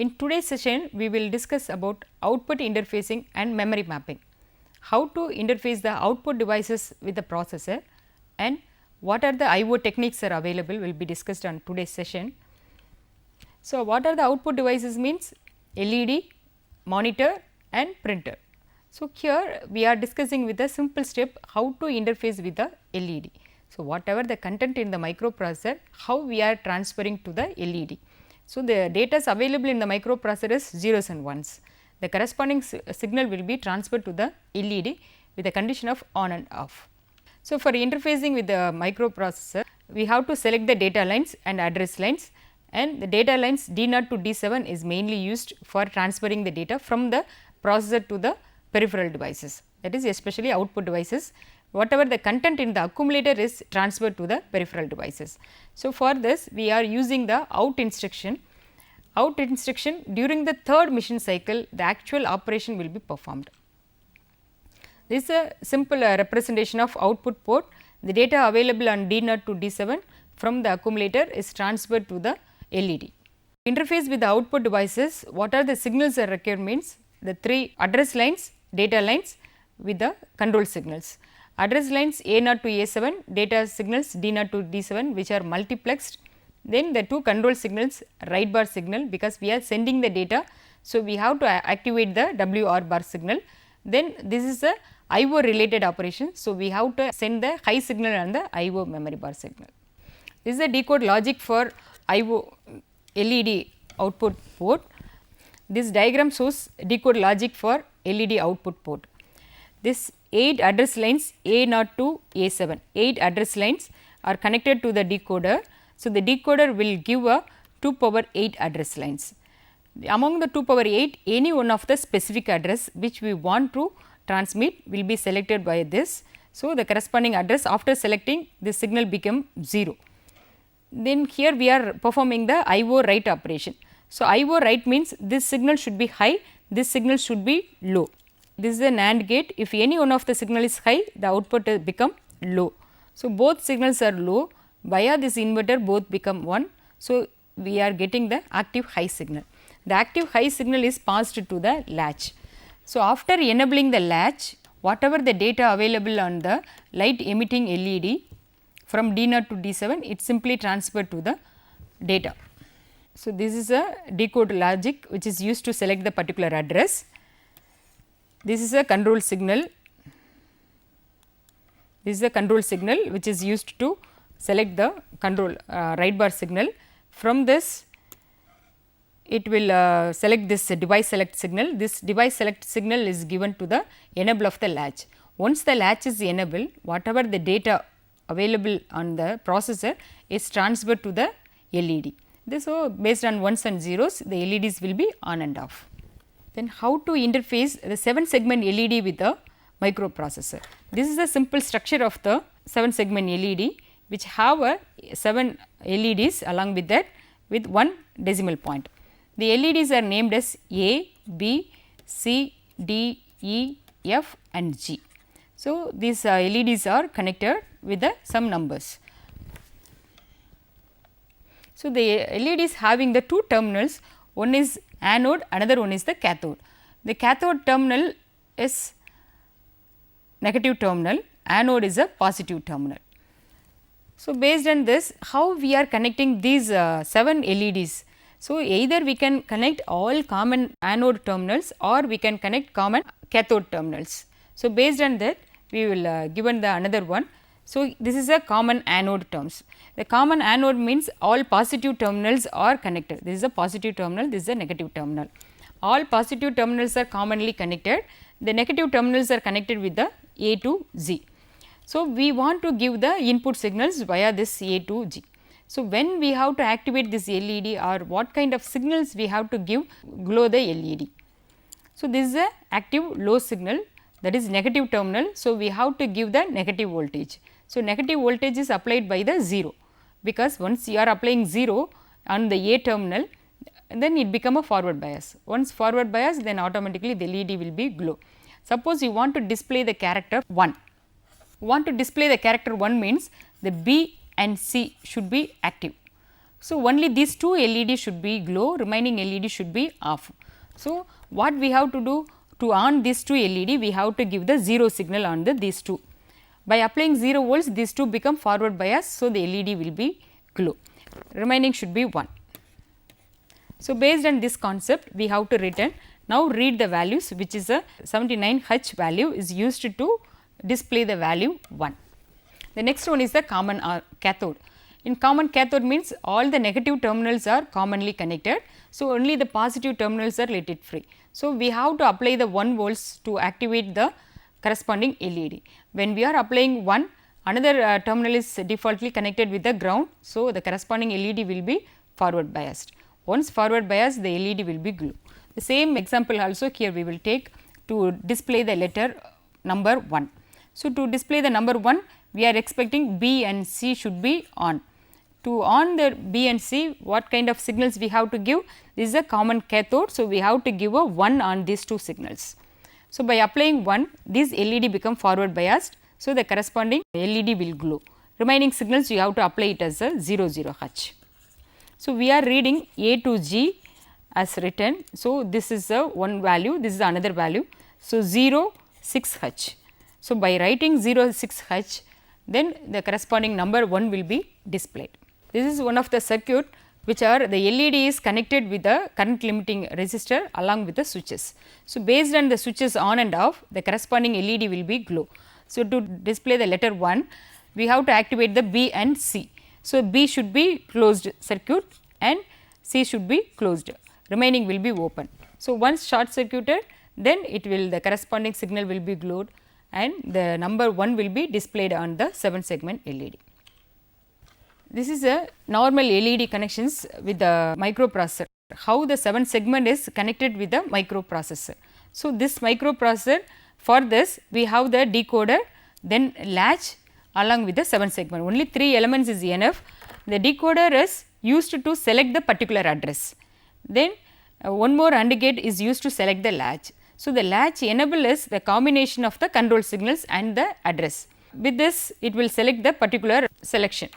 In today's session, we will discuss about output interfacing and memory mapping, how to interface the output devices with the processor and what are the IO techniques are available will be discussed on today's session. So, what are the output devices means LED, monitor and printer. So, here we are discussing with a simple step how to interface with the LED. So, whatever the content in the microprocessor, how we are transferring to the LED. So, the data is available in the microprocessor is zeros and ones. The corresponding signal will be transferred to the LED with the condition of on and off. So, for interfacing with the microprocessor, we have to select the data lines and address lines, and the data lines D0 to D7 is mainly used for transferring the data from the processor to the peripheral devices, that is especially output devices. Whatever the content in the accumulator is transferred to the peripheral devices. So, for this we are using the out instruction. Out instruction, during the third mission cycle, the actual operation will be performed. This is a simple representation of output port. The data available on D0 to D7 from the accumulator is transferred to the LED. Interface with the output devices, what are the signals are required means the three address lines, data lines with the control signals. Address lines A0 to A7, data signals D0 to D7 which are multiplexed. Then the two control signals, write bar signal, because we are sending the data. So, we have to activate the WR bar signal. Then this is a IO related operation. So, we have to send the high signal and the IO memory bar signal. This is the decode logic for IO LED output port. This diagram shows decode logic for LED output port. This 8 address lines A0 to A7, 8 address lines are connected to the decoder. So, the decoder will give a 2 power 8 address lines. Among the 2 power 8, any one of the specific address which we want to transmit will be selected by this. So, the corresponding address after selecting this signal become 0. Then here we are performing the IO write operation. So, IO write means this signal should be high, this signal should be low. This is a NAND gate. If any one of the signal is high, the output become low. So, both signals are low, via this inverter both become 1. So, we are getting the active high signal. The active high signal is passed to the latch. So, after enabling the latch, whatever the data available on the light emitting LED from D0 to D7, it simply transferred to the data. So, this is a decode logic which is used to select the particular address. This is a control signal. This is a control signal which is used to select the control write bar signal. From this, it will select this device select signal. This device select signal is given to the enable of the latch. Once the latch is enabled, whatever the data available on the processor is transferred to the LED. This, so based on ones and zeros, the LEDs will be on and off. Then how to interface the 7 segment LED with the microprocessor. This is a simple structure of the 7 segment LED which have a 7 LEDs along with that with 1 decimal point. The LEDs are named as A, B, C, D, E, F and G. So, these LEDs are connected with some numbers. So, the LEDs having the two terminals, one is anode, another one is the cathode. The cathode terminal is negative terminal, anode is a positive terminal. So, based on this, how we are connecting these 7 LEDs. So, either we can connect all common anode terminals or we can connect common cathode terminals. So, based on that we will given the another one. So, this is a common anode terms. The common anode means all positive terminals are connected. This is a positive terminal, this is a negative terminal. All positive terminals are commonly connected. The negative terminals are connected with the A to Z. So, we want to give the input signals via this A to G. So, when we have to activate this LED or what kind of signals we have to give glow the LED. So, this is a active low signal, that is negative terminal. So, we have to give the negative voltage. So, negative voltage is applied by the 0, because once you are applying 0 on the A terminal, then it become a forward bias. Once forward bias, then automatically the LED will be glow. Suppose you want to display the character 1. Want to display the character 1 means the B and C should be active. So, only these two LED should be glow, remaining LED should be off. So, what we have to do to on these two LED, we have to give the 0 signal on these two. By applying 0 volts, these two become forward bias. So, the LED will be glow, remaining should be 1. So, based on this concept, we have to written. Now, read the values, which is a 79 H value is used to display the value 1. The next one is the common cathode. In common cathode means all the negative terminals are commonly connected. So, only the positive terminals are let it free. So, we have to apply the 1 volts to activate the corresponding LED. When we are applying 1, another terminal is defaultly connected with the ground. So, the corresponding LED will be forward biased. Once forward biased, the LED will be glow. The same example also here we will take to display the letter number 1. So, to display the number 1, we are expecting B and C should be on. To on the B and C, what kind of signals we have to give? This is a common cathode. So, we have to give a 1 on these two signals. So, by applying 1, this LED become forward biased. So, the corresponding LED will glow. Remaining signals you have to apply it as a 0 0 H. So, we are reading A to G as written. So, this is a one value, this is another value. So, 0 6 H. So, by writing 0 6 H, then the corresponding number 1 will be displayed. This is one of the circuit which are the LED is connected with the current limiting resistor along with the switches. So, based on the switches on and off, the corresponding LED will be glow. So, to display the letter 1, we have to activate the B and C. So, B should be closed circuit and C should be closed, remaining will be open. So, once short circuited, then it will the corresponding signal will be glowed and the number 1 will be displayed on the 7 segment LED. This is a normal LED connections with the microprocessor, how the 7 segment is connected with the microprocessor. So, this microprocessor, for this we have the decoder, then latch along with the 7 segment, only 3 elements is enough. The decoder is used to select the particular address, then one more AND gate is used to select the latch. So, the latch enable is the combination of the control signals and the address. With this, it will select the particular selection.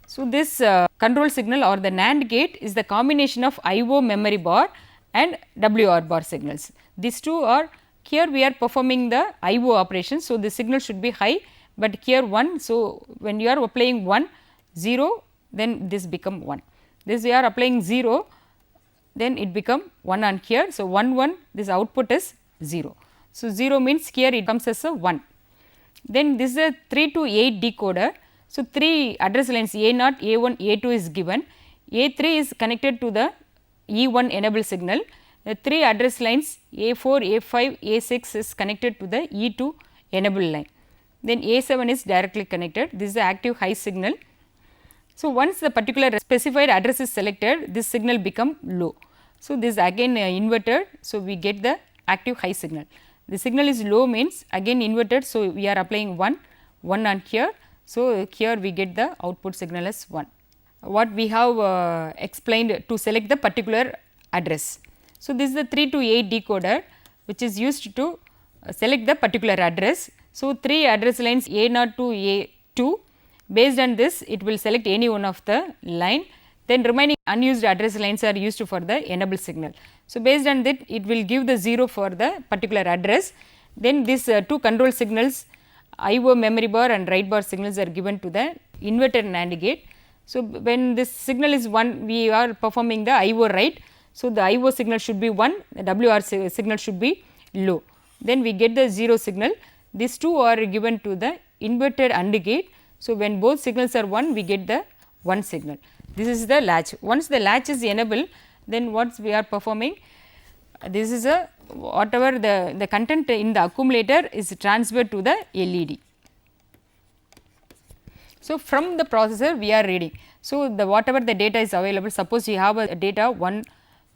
So, this control signal or the NAND gate is the combination of IO memory bar and WR bar signals. These two are here we are performing the IO operation. So, the signal should be high, but here 1. So, when you are applying 1 0, then this become 1. This we are applying 0, then it become 1 on here. So, 1 1 this output is 0. So, 0 means here it comes as a 1. Then this is a 3 to 8 decoder. So, 3 address lines A0, A1, A2 is given, A3 is connected to the E1 enable signal, the 3 address lines A4, A5, A6 is connected to the E2 enable line, then A7 is directly connected, this is the active high signal. So, once the particular specified address is selected, this signal become low. So, this again inverted, so we get the active high signal. The signal is low means again inverted, so we are applying 1 on here. So, here we get the output signal as 1. What we have explained to select the particular address. So, this is the 3 to 8 decoder which is used to select the particular address. So, 3 address lines A0 to A2, based on this it will select any one of the line, then remaining unused address lines are used for the enable signal. So, based on that it will give the 0 for the particular address, then these 2 control signals IO memory bar and write bar signals are given to the inverted NAND gate. So, when this signal is 1, we are performing the IO write. So, the IO signal should be 1, the WR signal should be low, then we get the 0 signal. These 2 are given to the inverted AND gate. So, when both signals are 1, we get the 1 signal. This is the latch. Once the latch is enabled, then what we are performing, this is a whatever the content in the accumulator is transferred to the LED. So, from the processor we are reading. So, the whatever the data is available, suppose you have a data 1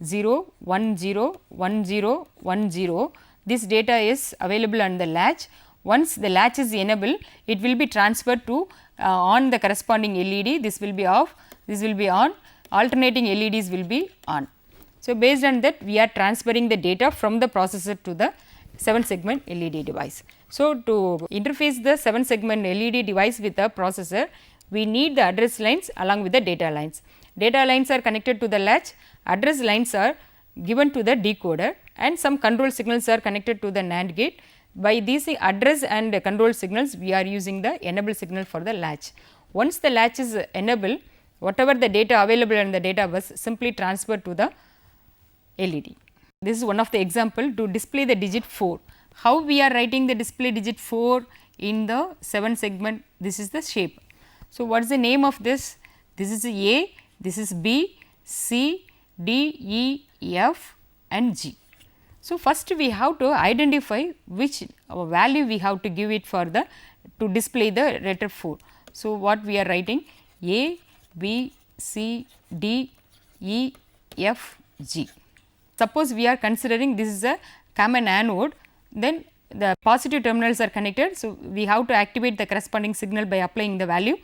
0 1 0 1 0 1 0, this data is available on the latch. Once the latch is enabled, it will be transferred to on the corresponding LED, this will be off, this will be on, alternating LEDs will be on. So, based on that we are transferring the data from the processor to the 7 segment LED device. So, to interface the 7 segment LED device with the processor, we need the address lines along with the data lines. Data lines are connected to the latch, address lines are given to the decoder, and some control signals are connected to the NAND gate. By these address and control signals, we are using the enable signal for the latch. Once the latch is enabled, whatever the data available in the data bus simply transfer to the LED. This is one of the example to display the digit 4. How we are writing the display digit 4 in the 7 segment? This is the shape. So, what is the name of this? This is A, this is B, C, D, E, F and G. So, first we have to identify which value we have to give it for the to display the letter 4. So, what we are writing A, B, C, D, E, F, G. Suppose we are considering this is a common anode, then the positive terminals are connected. So, we have to activate the corresponding signal by applying the value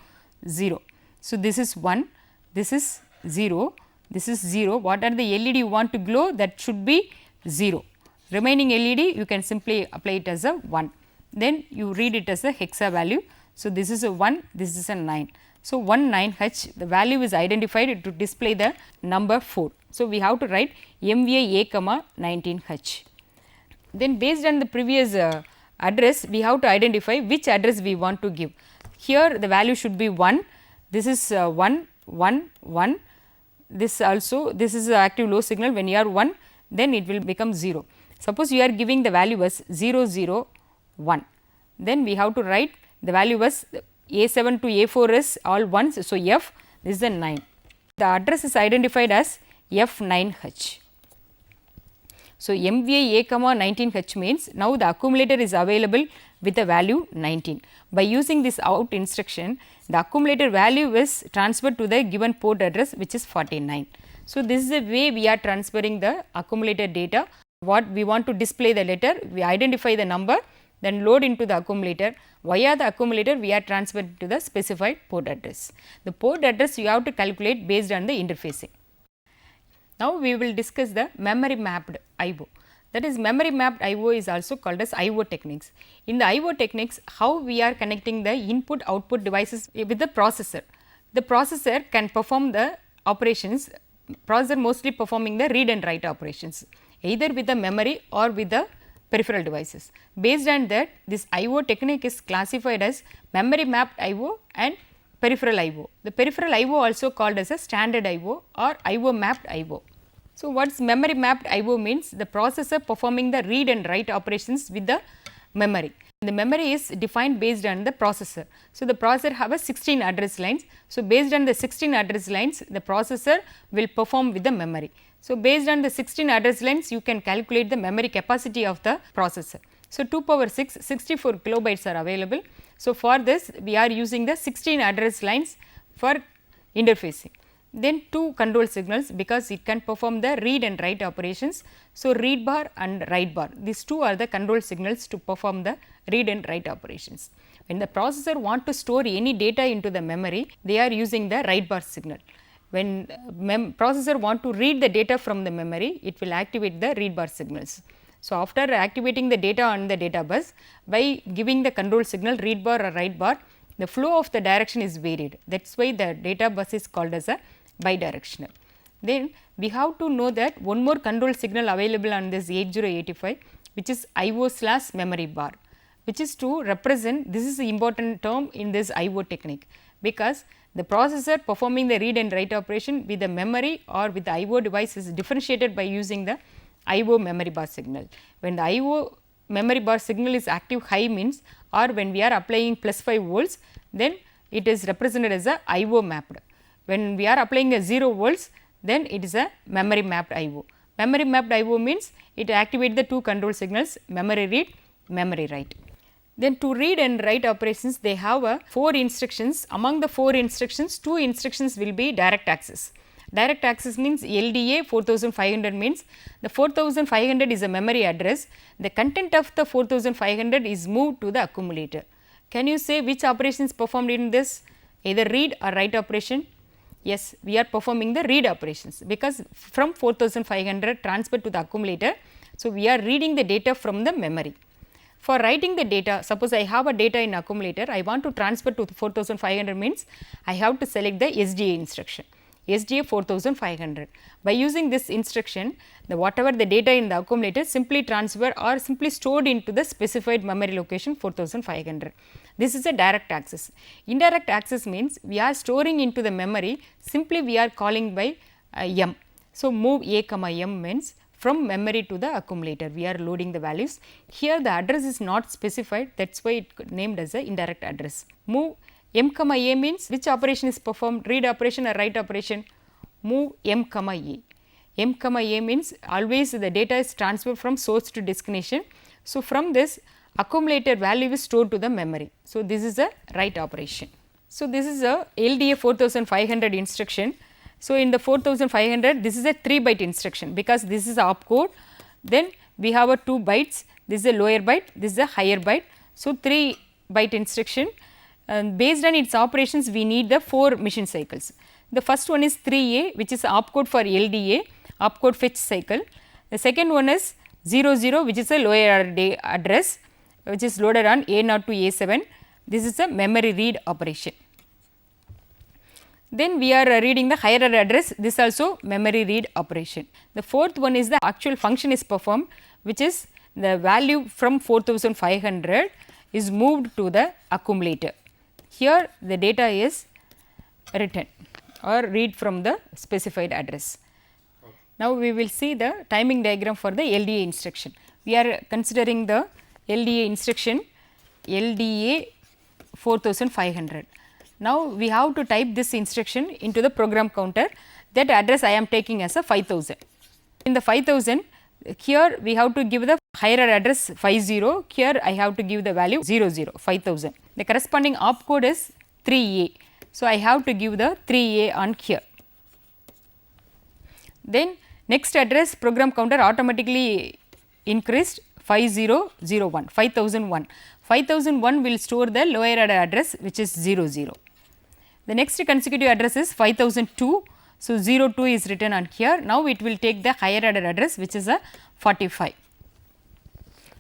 0. So, this is 1, this is 0, this is 0. What are the LED you want to glow? That should be 0. Remaining LED you can simply apply it as a 1. Then you read it as a hexa value. So, this is a 1, this is a 9. So, 19H the value is identified to display the number 4. So, we have to write MVA A, 19H. Then based on the previous address, we have to identify which address we want to give. Here the value should be 1, this is 1, 1, 1, this also, this is active low signal. When you are 1, then it will become 0. Suppose you are giving the value as 0, 0, 1, then we have to write the value as A7 to A4 is all 1s. So, F this is a 9. The address is identified as F9H. So, MVA A, 19H means now the accumulator is available with the value 19. By using this out instruction, the accumulator value is transferred to the given port address, which is 49. So, this is the way we are transferring the accumulator data. What we want to display the letter, we identify the number, then load into the accumulator. Via the accumulator, we are transferred to the specified port address. The port address you have to calculate based on the interfacing. Now, we will discuss the memory mapped I/O. That is, memory mapped I/O is also called as I/O techniques. In the I/O techniques, how we are connecting the input output devices with the processor. The processor can perform the operations, processor mostly performing the read and write operations, either with the memory or with the peripheral devices. Based on that, this I/O technique is classified as memory mapped I/O and peripheral I/O. The peripheral I/O also called as a standard I/O or I/O mapped I/O. So, what is memory mapped I/O means? The processor performing the read and write operations with the memory. The memory is defined based on the processor. So, the processor have a 16 address lines. So, based on the 16 address lines, the processor will perform with the memory. So, based on the 16 address lines, you can calculate the memory capacity of the processor. So, 2 power 6, 64 kilobytes are available. So, for this we are using the 16 address lines for interfacing. Then 2 control signals, because it can perform the read and write operations. So, read bar and write bar, these 2 are the control signals to perform the read and write operations. When the processor want to store any data into the memory, they are using the write bar signal. When processor want to read the data from the memory, it will activate the read bar signals. So, after activating the data on the data bus, by giving the control signal read bar or write bar, the flow of the direction is varied. That is why the data bus is called as a bidirectional. Then we have to know that one more control signal available on this 8085, which is IO/memory bar, which is to represent, this is the important term in this IO technique, because the processor performing the read and write operation with the memory or with the IO device is differentiated by using the IO memory bar signal. When the IO memory bar signal is active high means, or when we are applying +5 volts, then it is represented as a IO mapped. When we are applying a 0 volts, then it is a memory mapped IO. Memory mapped IO means it activates the 2 control signals, memory read, memory write. Then to read and write operations, they have 4 instructions. Among the 4 instructions, 2 instructions will be direct access. Direct access means LDA 4500 means the 4500 is a memory address. The content of the 4500 is moved to the accumulator. Can you say which operation is performed in this? Either read or write operation? Yes, we are performing the read operations, because from 4500 transferred to the accumulator. So, we are reading the data from the memory. For writing the data, suppose I have a data in accumulator, I want to transfer to 4500 means I have to select the SDA instruction. SDA 4500. By using this instruction, whatever the data in the accumulator simply transfer or simply stored into the specified memory location 4500. This is a direct access. Indirect access means we are storing into the memory, simply we are calling by M. So, move A comma M means from memory to the accumulator, we are loading the values. Here the address is not specified, that is why it named as a indirect address. Move M comma A means which operation is performed, read operation or write operation? Move M comma A. M comma A means always the data is transferred from source to destination. So, from this accumulator value is stored to the memory. So, this is a write operation. So, this is a LDA 4500 instruction. So, in the 4500 this is a 3 byte instruction, because this is a opcode, then we have a 2 bytes, this is a lower byte, this is a higher byte. So, 3 byte instruction, and based on its operations we need the 4 machine cycles. The first one is 3A, which is opcode for LDA, opcode fetch cycle. The second one is 00, which is a lower order address, which is loaded on A0 to A7. This is a memory read operation. Then we are reading the higher order address, this also memory read operation. The fourth one is the actual function is performed, which is the value from 4500 is moved to the accumulator. Here the data is written or read from the specified address. Now, we will see the timing diagram for the LDA instruction. We are considering the LDA instruction LDA 4500. Now, we have to type this instruction into the program counter, that address I am taking as a 5000. In the 5000, here we have to give the higher address 50, here I have to give the value 00, 5000. The corresponding opcode is 3A. So, I have to give the 3A on here. Then next address program counter automatically increased 5001, 5001. 5001 will store the lower order address, which is 00. The next consecutive address is 5002. So, 02 is written on here. Now, it will take the higher order address, which is a 45.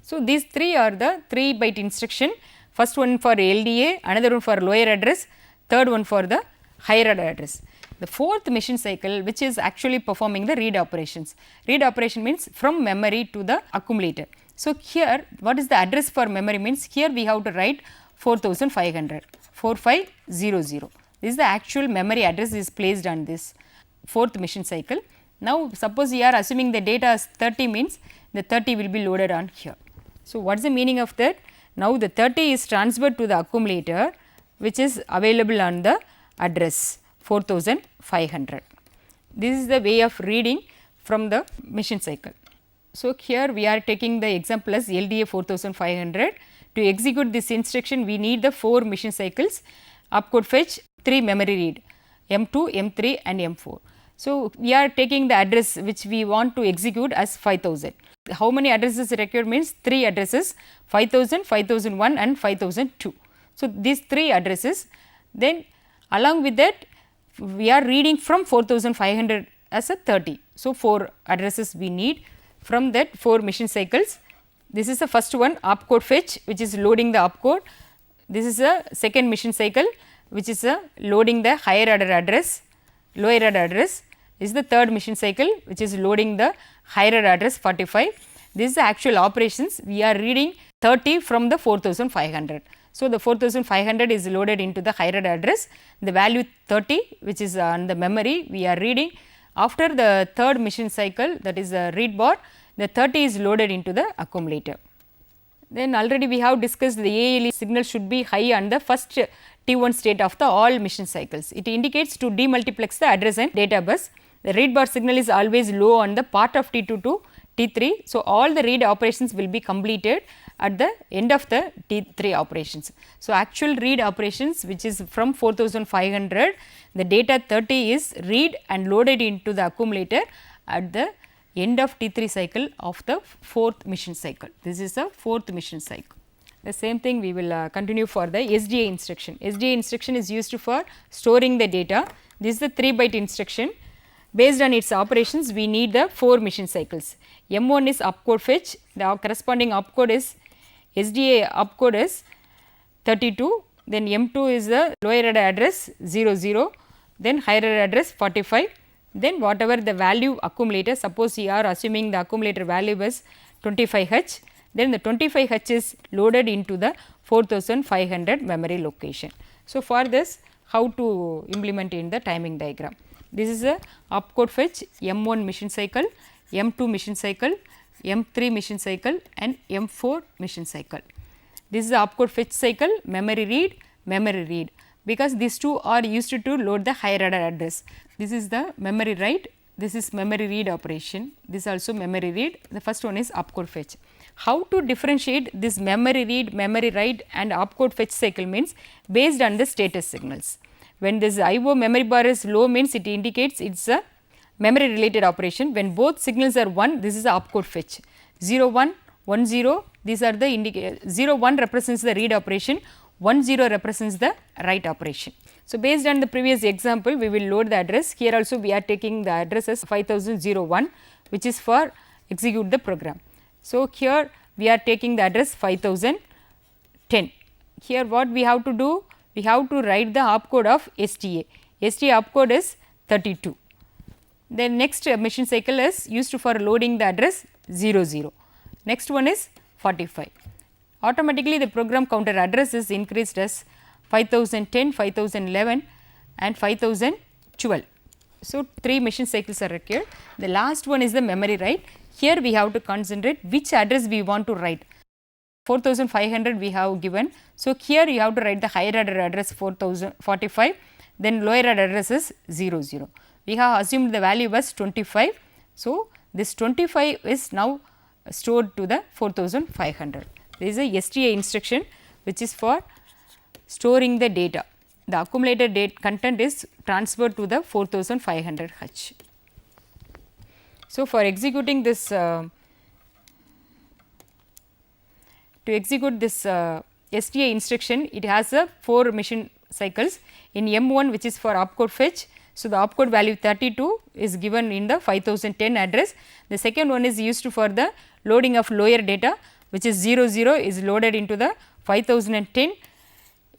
So, these three are the 3 byte instruction, first one for LDA, another one for lower address, third one for the higher order address. The fourth machine cycle, which is actually performing the read operations. Read operation means from memory to the accumulator. So, here what is the address for memory means, here we have to write 4500, 4500. This is the actual memory address is placed on this fourth machine cycle. Now, suppose we are assuming the data as 30 means the 30 will be loaded on here. So, what is the meaning of that? Now, the 30 is transferred to the accumulator, which is available on the address 4500. This is the way of reading from the machine cycle. So, here we are taking the example as LDA 4500. To execute this instruction, we need the 4 machine cycles, opcode fetch, 3 memory read, M2, M3 and M4. So, we are taking the address which we want to execute as 5000. How many addresses required means 3 addresses, 5000, 5001 and 5002. So, these 3 addresses, then along with that we are reading from 4500 as a 30. So, 4 addresses we need, from that 4 machine cycles. This is the first one, opcode fetch, which is loading the opcode. This is a second machine cycle, which is loading the higher order address, lower order address. This is the third machine cycle, which is loading the higher order address 45. This is the actual operations. We are reading 30 from the 4500. So, the 4500 is loaded into the higher order address, the value 30, which is on the memory we are reading. After the third machine cycle, that is the read bar, the 30 is loaded into the accumulator. Then already we have discussed the ALE signal should be high on the first T1 state of the all machine cycles. It indicates to demultiplex the address and data bus. The read bar signal is always low on the part of T2 to T3. So, all the read operations will be completed at the end of the T3 operations. So, actual read operations, which is from 4500, the data 30 is read and loaded into the accumulator at the end of T3 cycle of the 4th machine cycle. This is the 4th machine cycle. The same thing we will continue for the SDA instruction. SDA instruction is used for storing the data. This is the 3 byte instruction. Based on its operations, we need the 4 machine cycles. M1 is opcode fetch, the corresponding opcode is SDA opcode is 32, then M2 is the lower order address 00, then higher order address 45, then whatever the value accumulator, suppose you are assuming the accumulator value is 25H, then the 25H is loaded into the 4500 memory location. So, for this how to implement in the timing diagram. This is a opcode fetch M1 mission cycle, M2 mission cycle, M3 mission cycle and M4 mission cycle. This is the opcode fetch cycle, memory read, because these two are used to load the higher order address. This is the memory write, this is memory read operation, this also memory read, the first one is opcode fetch. How to differentiate this memory read, memory write and opcode fetch cycle means based on the status signals. When this IO memory bar is low means it indicates it is a memory related operation. When both signals are 1, this is the opcode fetch. 0 1, 1 0, these are the 0 1 represents the read operation, 1 0 represents the write operation. So, based on the previous example, we will load the address. Here also we are taking the address as 5001, which is for execute the program. So, here we are taking the address 5010. Here what we have to do? We have to write the opcode of STA. STA opcode is 32. The next machine cycle is used for loading the address 00. Next one is 45. Automatically the program counter address is increased as 5010, 5011 and 5012. So, 3 machine cycles are required. The last one is the memory write. Here we have to concentrate which address we want to write. 4500 we have given. So, here you have to write the higher order address 4045, then lower order address is 00. We have assumed the value was 25. So, this 25 is now stored to the 4500. There is a STA instruction which is for storing the data. The accumulated date content is transferred to the 4500 H. So, for executing this to execute this STA instruction, it has a 4 machine cycles in M1 which is for opcode fetch. So, the opcode value 32 is given in the 5010 address. The second one is used for the loading of lower data, which is 00 is loaded into the 5010.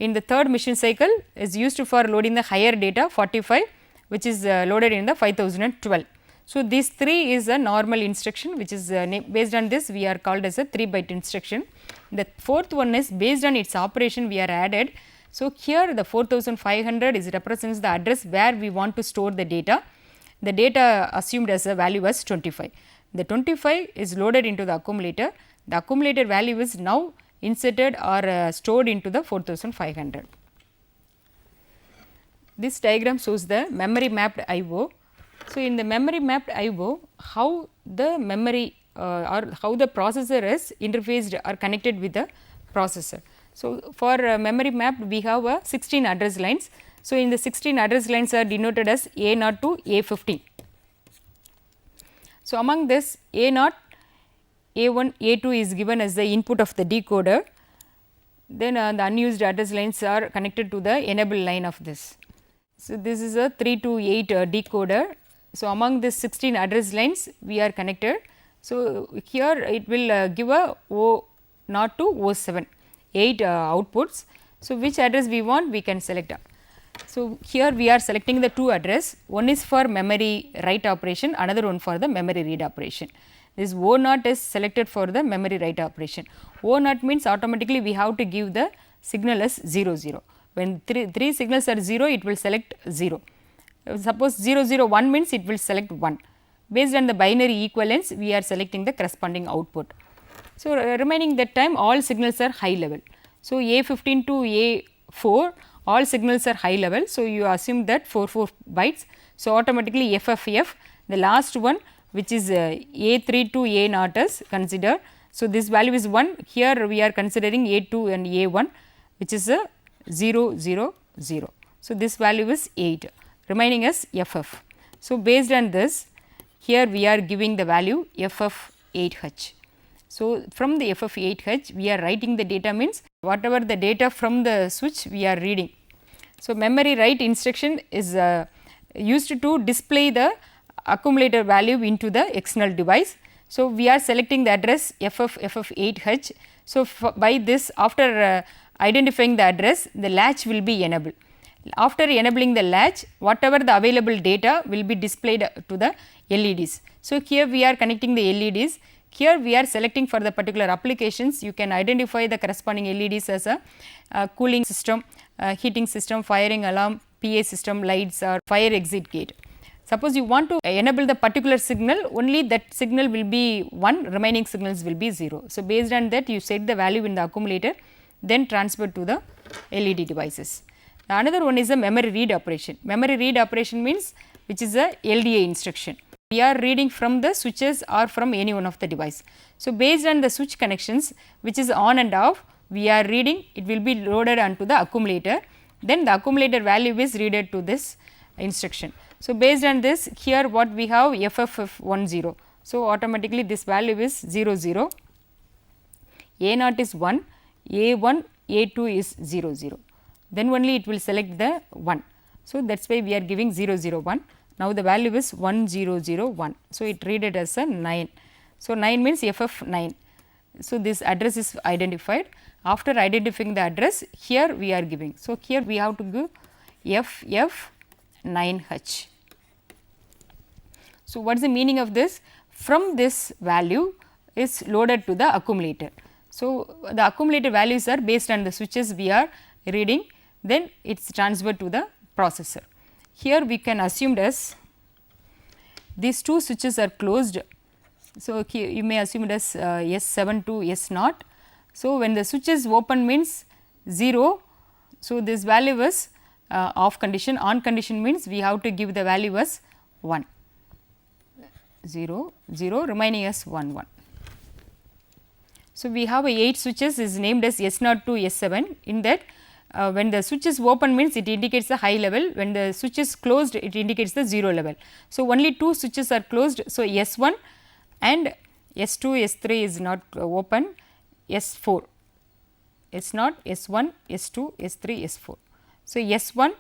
In the third machine cycle is used for loading the higher data 45, which is loaded in the 5012. So, these 3 is a normal instruction which is based on this we are called as a 3 byte instruction. The fourth one is based on its operation we are added. So, here the 4500 is represents the address where we want to store the data. The data assumed as a value was 25. The 25 is loaded into the accumulator. The accumulator value is now inserted or stored into the 4500. This diagram shows the memory mapped IO. So, in the memory mapped IO, how the memory or how the processor is interfaced or connected with the processor. So, for memory mapped we have 16 address lines. So, in the 16 address lines are denoted as A0 to A15. So, among this A0, A1, A2 is given as the input of the decoder, then the unused address lines are connected to the enable line of this. So, this is a 3 to 8 decoder. So, among this 16 address lines we are connected. So, here it will give a O0 to O7, 8 outputs. So, which address we want we can select. So, here we are selecting the 2 address, one is for memory write operation, another one for the memory read operation. This O0 is selected for the memory write operation. O0 means automatically we have to give the signal as 0 0. When 3 signals are 0, it will select 0. Suppose 0 0 1 means it will select 1. Based on the binary equivalence, we are selecting the corresponding output. So, remaining that time all signals are high level. So, A15 to A4 all signals are high level. So, you assume that 4 bytes. So, automatically FFF the last one which is A3 to A0 is considered. So, this value is 1, here we are considering A2 and A1 which is a 0 0 0. So, this value is 8 remaining as FF. So, based on this here we are giving the value FF8H. So, from the FF8H we are writing the data means whatever the data from the switch we are reading. So, memory write instruction is used to display the accumulator value into the external device. So, we are selecting the address FF8H. So, by this after identifying the address the latch will be enabled. After enabling the latch, whatever the available data will be displayed to the LEDs. So, here we are connecting the LEDs. Here we are selecting for the particular applications. You can identify the corresponding LEDs as a cooling system, heating system, firing alarm, PA system, lights or fire exit gate. Suppose you want to enable the particular signal, only that signal will be 1, remaining signals will be 0. So, based on that you set the value in the accumulator, then transfer to the LED devices. Another one is a memory read operation. Memory read operation means which is a LDA instruction. We are reading from the switches or from any one of the device. So, based on the switch connections which is on and off, we are reading, it will be loaded onto the accumulator, then the accumulator value is read to this instruction. So, based on this, here what we have FFF10. So, automatically this value is 00, A0 is 1, A1, A2 is 00, then only it will select the 1. So, that is why we are giving 001. Now, the value is 1001. So, it read it as a 9. So, 9 means FF9. So, this address is identified. After identifying the address, here we are giving. So, here we have to give FF9H. So, what is the meaning of this? From this value is loaded to the accumulator. So, the accumulator values are based on the switches we are reading, then it is transferred to the processor. Here we can assume as these two switches are closed. So, here you may assume it as S7 to S0. So, when the switch is open means 0. So, this value is off condition, on condition means we have to give the value as 1, 0, 0, remaining as 1, 1. So, we have 8 switches is named as S0 to S7. In that when the switch is open means it indicates the high level, when the switch is closed it indicates the 0 level. So, only 2 switches are closed. So, S1 and S2, S3 is not open, S4, S0, S1, S2, S3, S4. So, S1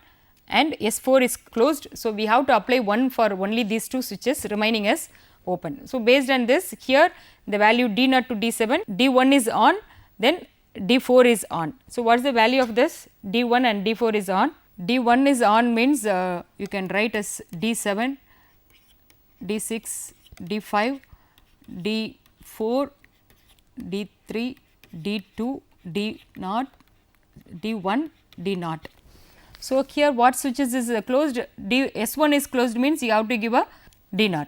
and S4 is closed. So, we have to apply 1 for only these 2 switches, remaining as open. So, based on this, here the value D0 to D7, D1 is on, then D4 is on. So, what is the value of this? D1 and D4 is on. D1 is on means you can write as D7, D6, D5, D4, D3, D2, D0, D1, D0. So, here what switches is closed? S1 is closed means you have to give a D0.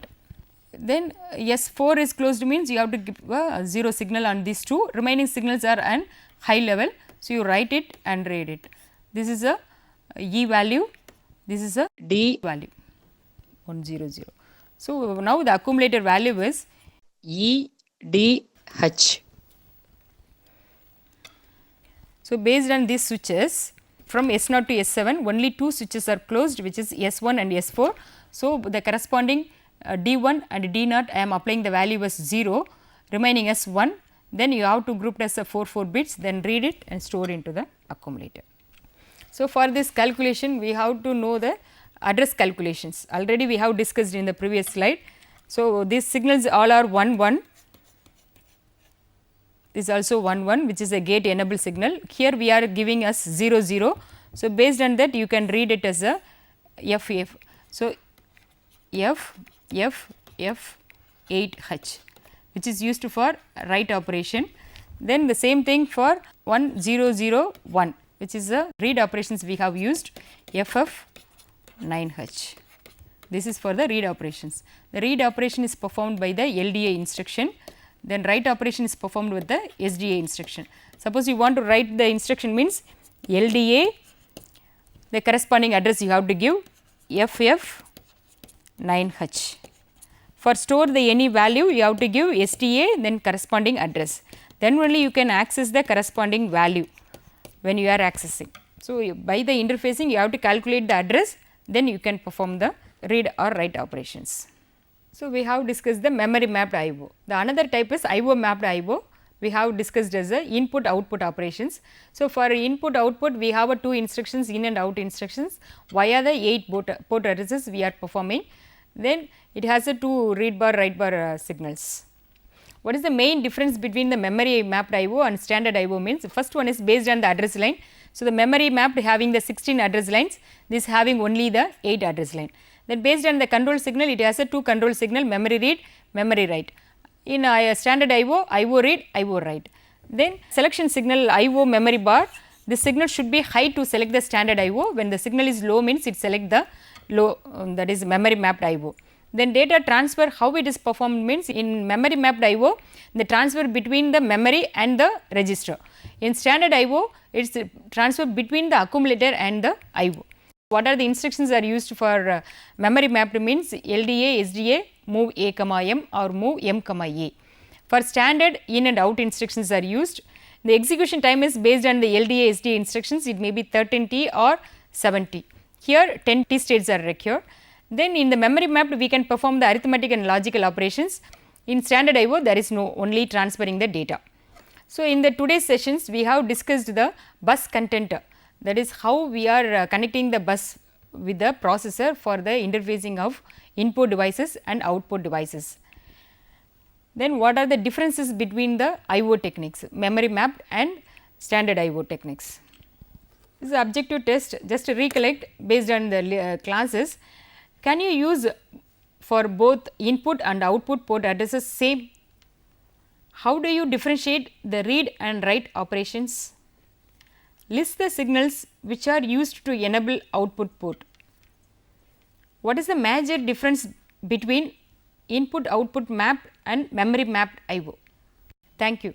Then S4 is closed means you have to give a 0 signal on these 2, remaining signals are an high level. So, you write it and read it. This is a E value, this is a D value 100. So, now the accumulator value is EDH. So, based on these switches from S0 to S7 only 2 switches are closed, which is S1 and S4. So, the corresponding D1 and D0 I am applying the value as 0, remaining as 1, then you have to group it as a 4 bits, then read it and store into the accumulator. So, for this calculation we have to know the address calculations, already we have discussed in the previous slide. So, these signals all are 1 1, this is also 1 1 which is a gate enable signal, here we are giving us 0 0. So, based on that you can read it as a FF. So, F8H which is used for write operation. Then the same thing for 1001 which is the read operations we have used FF9H. This is for the read operations. The read operation is performed by the LDA instruction, then write operation is performed with the SDA instruction. Suppose you want to write the instruction means LDA, the corresponding address you have to give FF9H. For store the any value you have to give STA then corresponding address, then only you can access the corresponding value when you are accessing. So, by the interfacing you have to calculate the address, then you can perform the read or write operations. So, we have discussed the memory mapped IO. The another type is IO mapped IO. We have discussed as a input output operations. So, for input output we have a 2 instructions, in and out instructions via the 8 port addresses we are performing. Then it has a 2 read bar write bar signals. What is the main difference between the memory mapped IO and standard IO means? The first one is based on the address line. So, the memory mapped having the 16 address lines, this having only the 8 address line. Then based on the control signal, it has a 2 control signal, memory read, memory write. In standard IO, IO read, IO write. Then selection signal IO memory bar, this signal should be high to select the standard IO. When the signal is low means it select the low that is memory mapped IO. Then data transfer, how it is performed means in memory mapped IO, the transfer between the memory and the register. In standard IO, it is transfer between the accumulator and the IO. What are the instructions are used for memory mapped means LDA, SDA, move A, M or move M, A. For standard in and out instructions are used. The execution time is based on the LDA, SDA instructions, it may be 13T or 7T. Here 10T states are required. Then in the memory mapped we can perform the arithmetic and logical operations. In standard IO there is no only transferring the data. So, in the today's sessions we have discussed the bus content, that is how we are connecting the bus with the processor for the interfacing of input devices and output devices. Then what are the differences between the IO techniques, memory mapped and standard IO techniques. This is the objective test, just to recollect based on the classes. Can you use for both input and output port addresses same? How do you differentiate the read and write operations? List the signals which are used to enable output port. What is the major difference between input output mapped and memory mapped IO? Thank you.